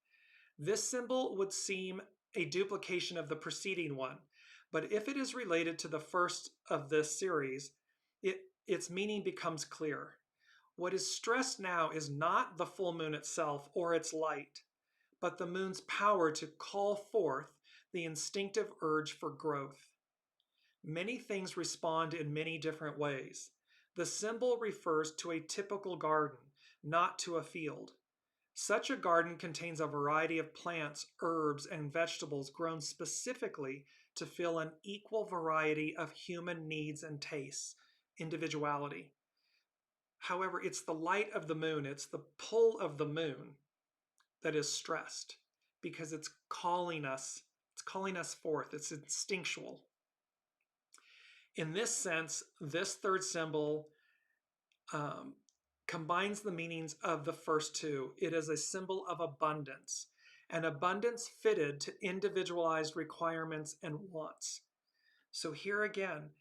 This symbol would seem a duplication of the preceding one, but if it is related to the first of this series, its meaning becomes clear. What is stressed now is not the full moon itself or its light, but the moon's power to call forth the instinctive urge for growth. Many things respond in many different ways. The symbol refers to a typical garden, not to a field. Such a garden contains a variety of plants, herbs, and vegetables grown specifically to fill an equal variety of human needs and tastes, individuality. However, it's the light of the moon, it's the pull of the moon that is stressed because it's calling us forth, it's instinctual. In this sense, this third symbol combines the meanings of the first two. It is a symbol of abundance, and abundance fitted to individualized requirements and wants. So here again,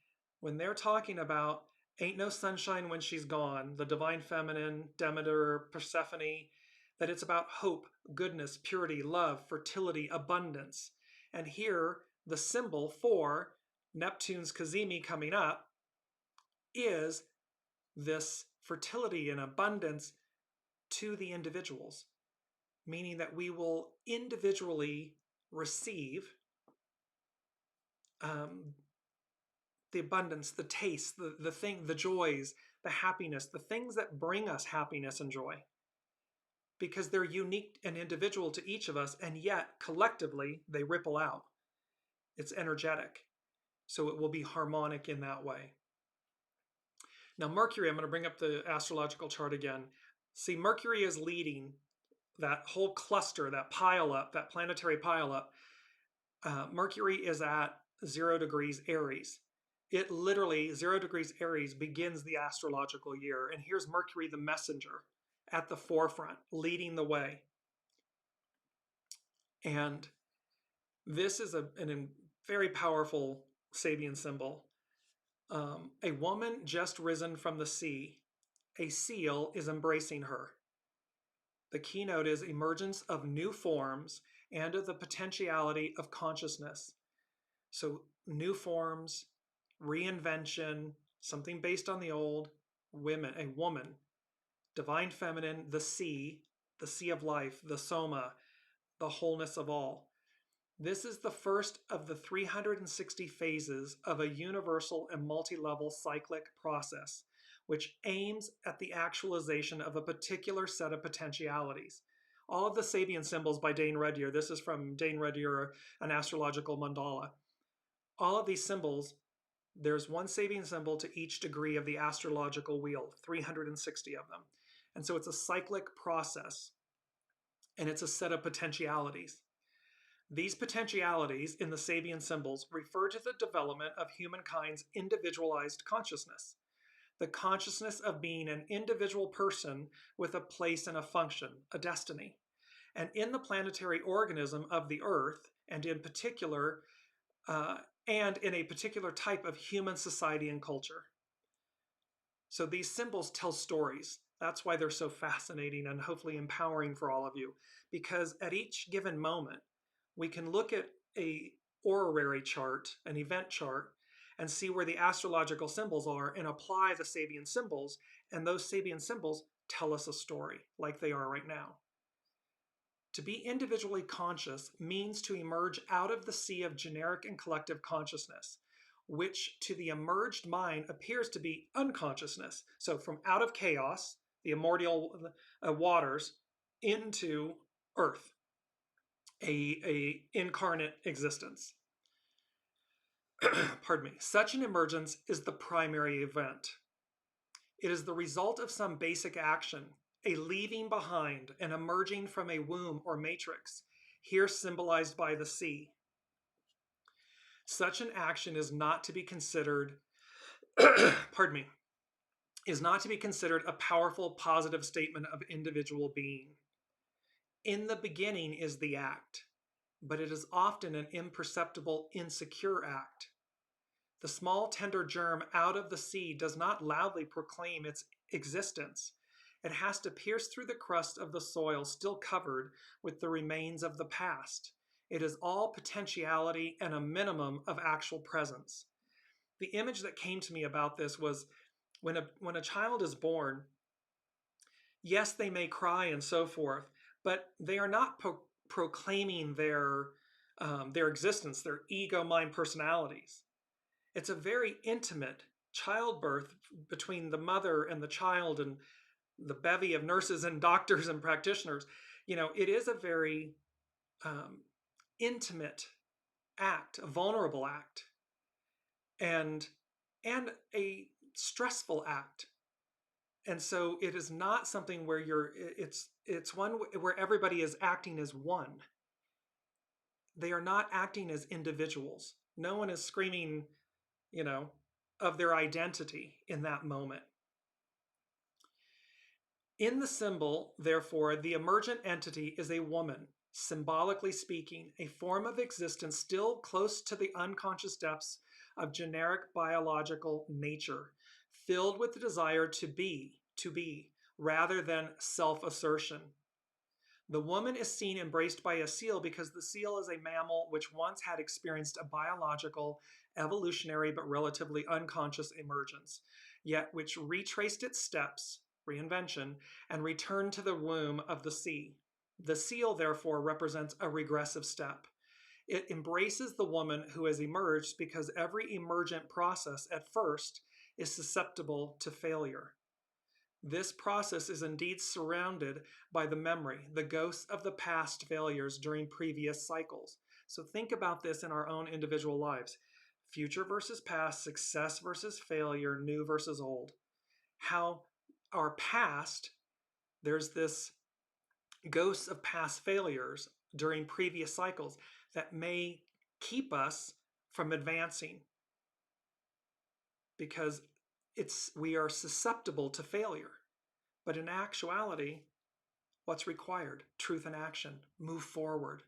when they're talking about ain't no sunshine when she's gone, the divine feminine, Demeter, Persephone, that it's about hope, goodness, purity, love, fertility, abundance. And here, the symbol for Neptune's CAZIMI coming up is this fertility and abundance to the individuals, meaning that we will individually receive the abundance, the taste, the joys, the happiness, the things that bring us happiness and joy, because they're unique and individual to each of us, and yet collectively they ripple out. It's energetic, so it will be harmonic in that way. Now Mercury, I'm going to bring up the astrological chart again. See, Mercury is leading that whole cluster, that pileup, that planetary pileup. Mercury is at 0 degrees Aries. It literally, 0 degrees Aries begins the astrological year. And here's Mercury, the messenger, at the forefront, leading the way. And this is a very powerful Sabian symbol. A woman just risen from the sea. A seal is embracing her. The keynote is emergence of new forms and of the potentiality of consciousness. So new forms, reinvention, something based on the old, a woman, divine feminine, the sea of life, the soma, the wholeness of all. This is the first of the 360 phases of a universal and multi-level cyclic process, which aims at the actualization of a particular set of potentialities. All of the Sabian symbols by Dane Rudhyar, this is from Dane Rudhyar, an astrological mandala. All of these symbols, there's one Sabian symbol to each degree of the astrological wheel, 360 of them. And so it's a cyclic process, and it's a set of potentialities. These potentialities in the Sabian symbols refer to the development of humankind's individualized consciousness, the consciousness of being an individual person with a place and a function, a destiny, and in the planetary organism of the Earth, and in particular, and in a particular type of human society and culture. So these symbols tell stories. That's why they're so fascinating and hopefully empowering for all of you, because at each given moment, we can look at a horary chart, an event chart, and see where the astrological symbols are and apply the Sabian symbols, and those Sabian symbols tell us a story like they are right now. To be individually conscious means to emerge out of the sea of generic and collective consciousness, which to the emerged mind appears to be unconsciousness. So from out of chaos, the immortal waters, into earth, a incarnate existence. Pardon me. Such an emergence is the primary event. It is the result of some basic action, a leaving behind and emerging from a womb or matrix, here symbolized by the sea. Such an action is not to be considered, pardon me, is not to be considered a powerful positive statement of individual being. In the beginning is the act, but it is often an imperceptible, insecure act. The small tender germ out of the sea does not loudly proclaim its existence. It has to pierce through the crust of the soil still covered with the remains of the past. It is all potentiality and a minimum of actual presence. The image that came to me about this was when a child is born, yes, they may cry and so forth, but they are not proclaiming their existence, their ego, mind, personalities. It's a very intimate childbirth between the mother and the child and the bevy of nurses and doctors and practitioners. It is a very um, intimate act, a vulnerable act, and a stressful act. And so it is not something where it's one where everybody is acting as one. They are not acting as individuals. No one is screaming, you know, of their identity in that moment. In the symbol, therefore, the emergent entity is a woman, symbolically speaking, a form of existence still close to the unconscious depths of generic biological nature, filled with the desire to be, rather than self-assertion. The woman is seen embraced by a seal because the seal is a mammal which once had experienced a biological, evolutionary, but relatively unconscious emergence, yet which retraced its steps, reinvention, and returned to the womb of the sea. The seal, therefore, represents a regressive step. It embraces the woman who has emerged because every emergent process at first is susceptible to failure. This process is indeed surrounded by the memory, the ghosts of the past failures during previous cycles. So think about this in our own individual lives. Future versus past, success versus failure, new versus old. How our past, there's this ghosts of past failures during previous cycles that may keep us from advancing because we are susceptible to failure. But in actuality, what's required? Truth and action. Move forward.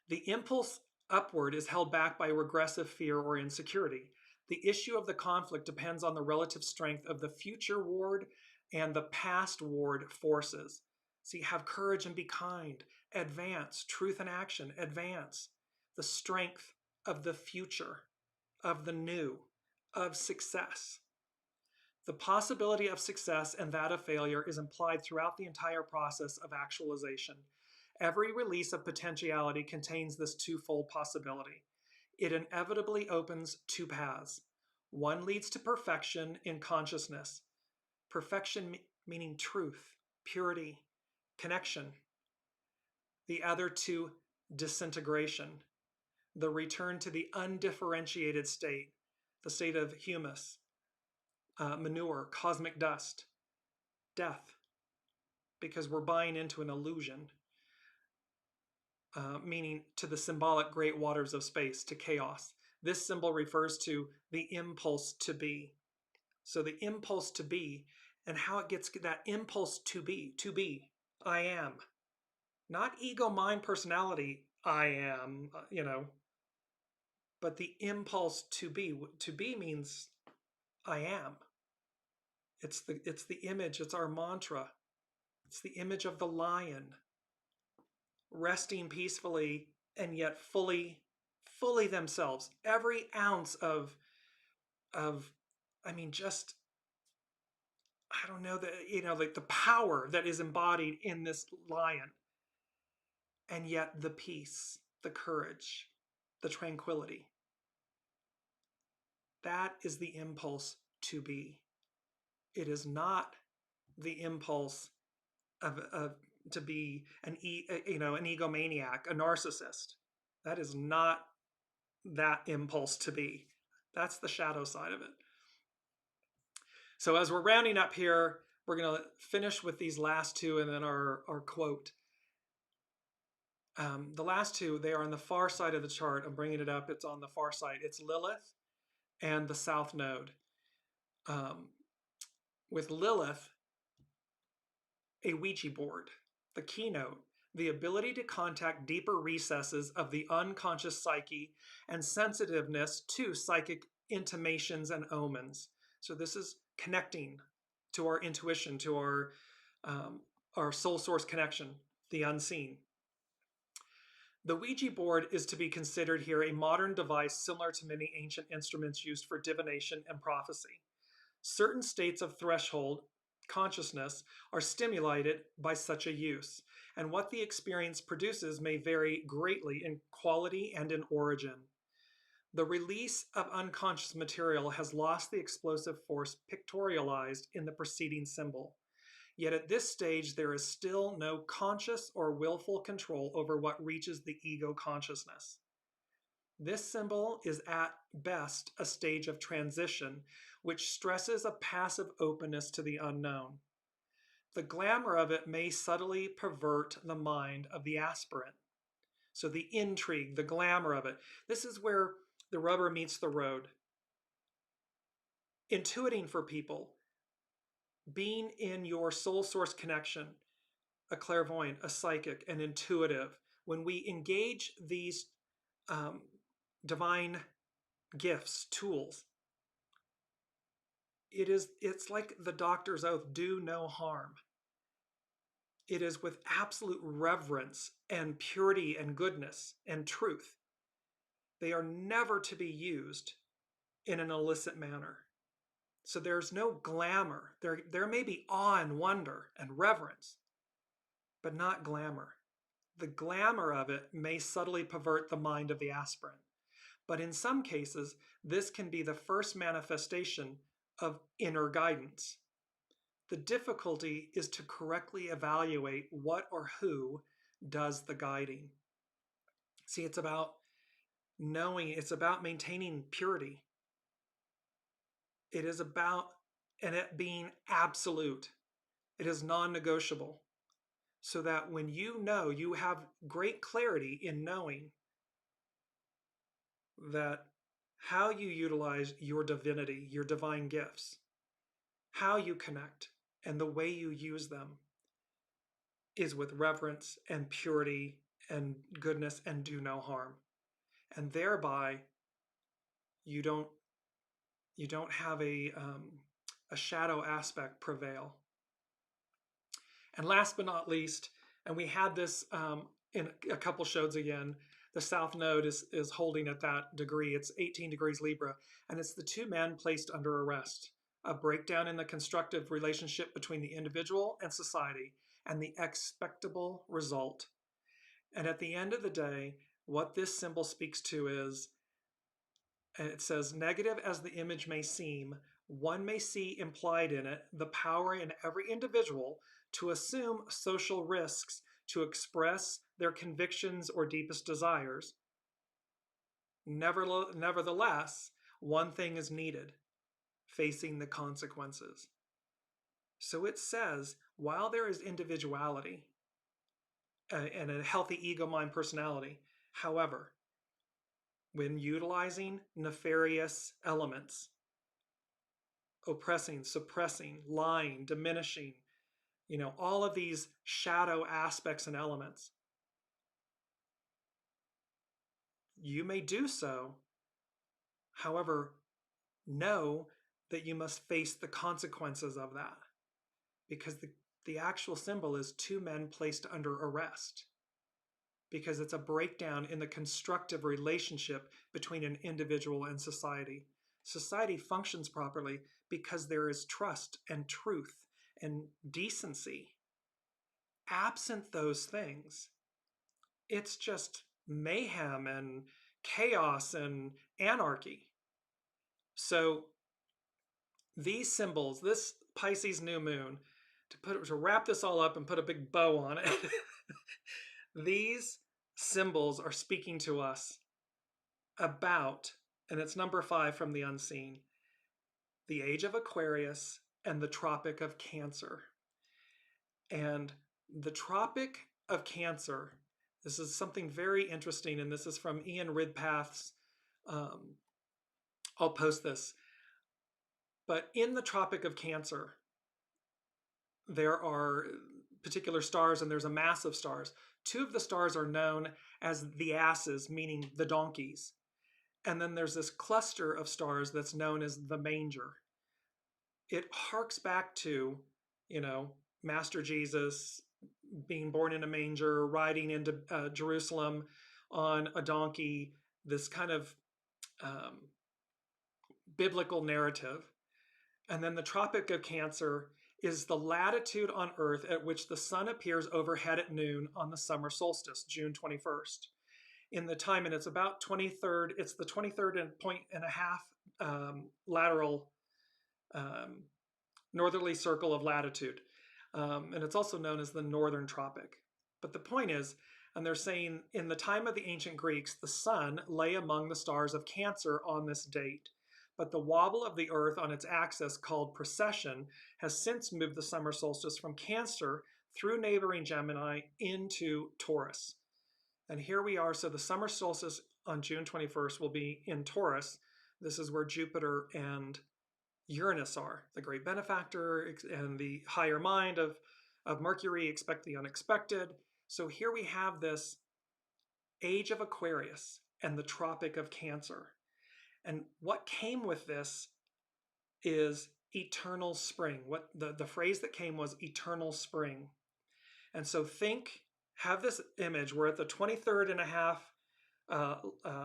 The impulse upward is held back by regressive fear or insecurity. The issue of the conflict depends on the relative strength of the future ward and the past ward forces. So you have courage and be kind. Advance. Truth and action. Advance. The strength of the future, of the new, of success. The possibility of success and that of failure is implied throughout the entire process of actualization. Every release of potentiality contains this twofold possibility. It inevitably opens two paths. One leads to perfection in consciousness. Perfection meaning truth, purity, connection. The other to disintegration, the return to the undifferentiated state, the state of humus, manure, cosmic dust, death, because we're buying into an illusion, meaning to the symbolic great waters of space, to chaos. This symbol refers to the impulse to be. So the impulse to be, and how it gets that impulse to be, I am. Not ego, mind, personality, I am, but the impulse to be. To be means I am. It's the image, it's our mantra. It's the image of the lion resting peacefully and yet fully themselves. Every ounce of just I don't know, like the power that is embodied in this lion, and yet the peace, the courage, the tranquility. That is the impulse to be. It is not the impulse of to be an egomaniac, a narcissist. That is not that impulse to be. That's the shadow side of it. So as we're rounding up here, we're going to finish with these last two and then our quote. The last two, they are on the far side of the chart. I'm bringing it up. It's on the far side. It's Lilith and the South Node. With Lilith, a Ouija board, the keynote, the ability to contact deeper recesses of the unconscious psyche and sensitiveness to psychic intimations and omens. So this is connecting to our intuition, to our soul source connection, the unseen. The Ouija board is to be considered here a modern device similar to many ancient instruments used for divination and prophecy. Certain states of threshold consciousness are stimulated by such a use, and what the experience produces may vary greatly in quality and in origin. The release of unconscious material has lost the explosive force pictorialized in the preceding symbol. Yet at this stage, there is still no conscious or willful control over what reaches the ego consciousness. This symbol is at best a stage of transition, which stresses a passive openness to the unknown. The glamour of it may subtly pervert the mind of the aspirant. So the intrigue, the glamour of it, this is where the rubber meets the road. Intuiting for people, being in your soul source connection, a clairvoyant, a psychic, an intuitive, when we engage these divine gifts, tools, it's like the doctor's oath, do no harm. It is with absolute reverence and purity and goodness and truth. They are never to be used in an illicit manner. So there's no glamour. There may be awe and wonder and reverence, but not glamour. The glamour of it may subtly pervert the mind of the aspirant. But in some cases, this can be the first manifestation of inner guidance. The difficulty is to correctly evaluate what or who does the guiding. See, it's about knowing, it's about maintaining purity. It is about and it being absolute. It is non-negotiable. So that when you know, you have great clarity in knowing that how you utilize your divinity, your divine gifts, how you connect, and the way you use them is with reverence and purity and goodness and do no harm. And thereby, you don't have a shadow aspect prevail. And last but not least, and we had this in a couple shows again, the South Node is holding at that degree. It's 18 degrees Libra, and it's the two men placed under arrest. A breakdown in the constructive relationship between the individual and society, and the expectable result. And at the end of the day, what this symbol speaks to is, and it says, negative as the image may seem, one may see implied in it the power in every individual to assume social risks to express their convictions or deepest desires. Nevertheless, one thing is needed, facing the consequences. So it says, while there is individuality and a healthy ego mind personality, however, when utilizing nefarious elements, oppressing, suppressing, lying, diminishing, all of these shadow aspects and elements, you may do so. However, know that you must face the consequences of that, because the actual symbol is two men placed under arrest, because it's a breakdown in the constructive relationship between an individual and society. Society functions properly because there is trust and truth and decency. Absent those things, it's just mayhem and chaos and anarchy. So these symbols, this Pisces new moon, to wrap this all up and put a big bow on it, these symbols are speaking to us about, and it's number 5 from the unseen, the age of Aquarius and the Tropic of Cancer. And the Tropic of Cancer, this is something very interesting, and this is from Ian Ridpath's, I'll post this. But in the Tropic of Cancer, there are particular stars, and there's a mass of stars. 2 of the stars are known as the asses, meaning the donkeys. And then there's this cluster of stars that's known as the manger. It harks back to, Master Jesus being born in a manger, riding into Jerusalem on a donkey, this kind of biblical narrative. And then the Tropic of Cancer is the latitude on Earth at which the sun appears overhead at noon on the summer solstice, June 21st. In the time, and it's about 23rd, it's the 23rd and point and a half lateral northerly circle of latitude. And it's also known as the Northern Tropic. But the point is, and they're saying, in the time of the ancient Greeks, the sun lay among the stars of Cancer on this date. But the wobble of the Earth on its axis, called precession, has since moved the summer solstice from Cancer through neighboring Gemini into Taurus. And here we are. So the summer solstice on June 21st will be in Taurus. This is where Jupiter and Uranus are, the great benefactor and the higher mind of Mercury, expect the unexpected. So here we have this age of Aquarius and the Tropic of Cancer. And what came with this is eternal spring. What the phrase that came was eternal spring. And so have this image. We're at the 23rd and a half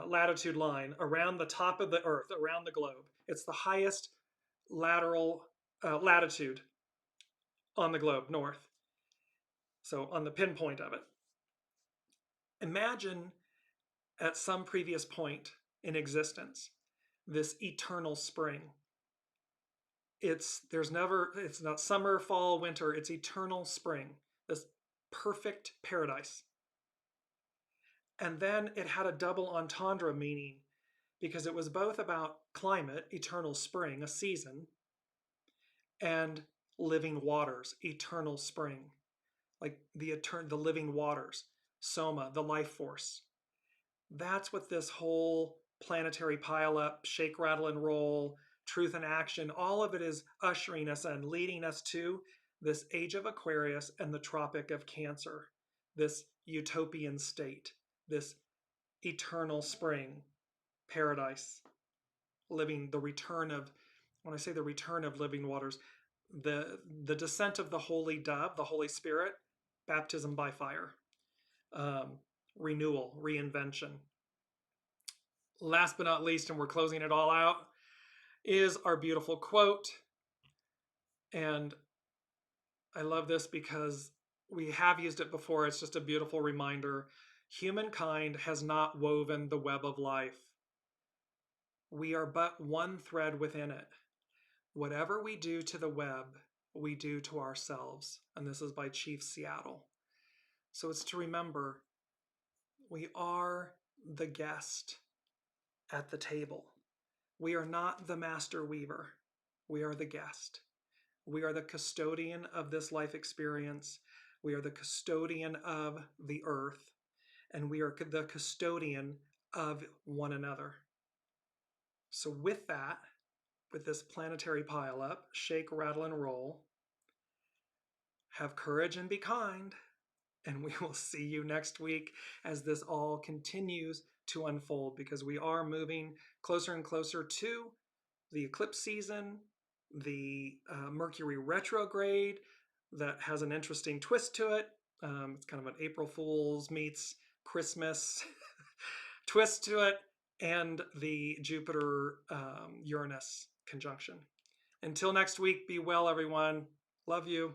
latitude line around the top of the Earth, around the globe. It's the highest lateral latitude on the globe, north. So on the pinpoint of it. Imagine at some previous point in existence, this eternal spring. It's not summer, fall, winter, it's eternal spring, this perfect paradise. And then it had a double entendre meaning, because it was both about climate, eternal spring, a season, and living waters, eternal spring, like the living waters, soma, the life force. That's what this whole planetary pileup, shake, rattle, and roll, truth and action, all of it is ushering us in, leading us to this age of Aquarius and the Tropic of Cancer, this utopian state, this eternal spring, paradise, living the return of, when I say the return of living waters, the descent of the Holy Dove, the Holy Spirit, baptism by fire, renewal, reinvention. Last but not least, and we're closing it all out, is our beautiful quote. And I love this because we have used it before. It's just a beautiful reminder. Humankind has not woven the web of life. We are but one thread within it. Whatever we do to the web, we do to ourselves. And this is by Chief Seattle. So it's to remember, we are the guest at the table. We are not the master weaver. We are the guest. We are the custodian of this life experience. We are the custodian of the earth. And we are the custodian of one another. So with that, with this planetary pileup, shake, rattle, and roll, have courage and be kind. And we will see you next week as this all continues to unfold, because we are moving closer and closer to the eclipse season, the Mercury retrograde that has an interesting twist to it. It's kind of an April Fool's meets Christmas twist to it, and the Jupiter Uranus conjunction. Until next week, be well, everyone. Love you.